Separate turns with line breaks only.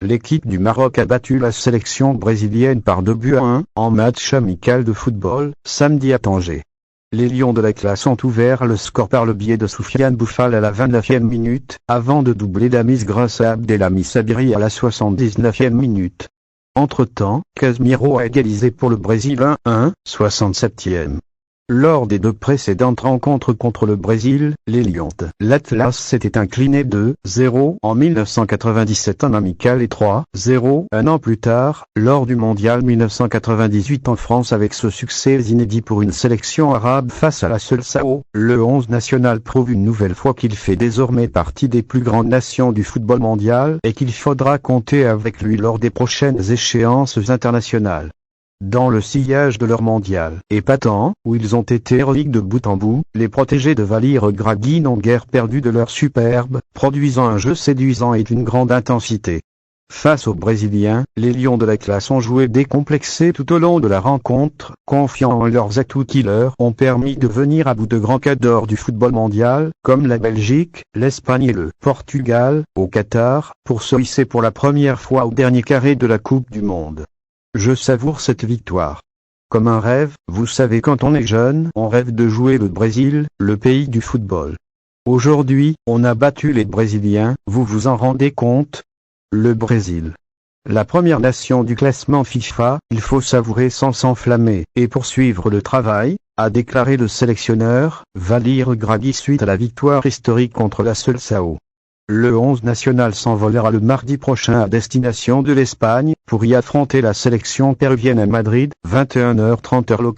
l'équipe du Maroc a battu la sélection brésilienne par 2-1 en match amical de football, samedi à Tanger. Les Lions de la classe ont ouvert le score par le biais de Soufiane Boufal à la 29e minute, avant de doubler la mise grâce à Abdelhamid Sabiri à la 79e minute. Entre-temps, Casemiro a égalisé pour le Brésil 1-1, 67e. Lors des deux précédentes rencontres contre le Brésil, les Lions de l'Atlas s'étaient inclinés 2-0 en 1997 en amical et 3-0 un an plus tard, lors du mondial 1998 en France avec ce succès inédit pour une sélection arabe face à la Seleção. Le 11 national prouve une nouvelle fois qu'il fait désormais partie des plus grandes nations du football mondial et qu'il faudra compter avec lui lors des prochaines échéances internationales. Dans le sillage de leur mondial épatant, où ils ont été héroïques de bout en bout, les protégés de Walid Regragui n'ont guère perdu de leur superbe, produisant un jeu séduisant et d'une grande intensité. Face aux Brésiliens, les Lions de la classe ont joué décomplexés tout au long de la rencontre, confiants en leurs atouts qui leur ont permis de venir à bout de grands cadors du football mondial, comme la Belgique, l'Espagne et le Portugal, au Qatar, pour se hisser pour la première fois au dernier carré de la Coupe du Monde. Je savoure cette victoire. Comme un rêve, vous savez quand on est jeune, on rêve de jouer le Brésil, le pays du football. Aujourd'hui, on a battu les Brésiliens, vous vous en rendez compte? Le Brésil. La première nation du classement FIFA, il faut savourer sans s'enflammer, et poursuivre le travail, a déclaré le sélectionneur, Walid Regragui suite à la victoire historique contre la Seleção. Le 11 national s'envolera le mardi prochain à destination de l'Espagne, pour y affronter la sélection péruvienne à Madrid, 21h30 heure locale.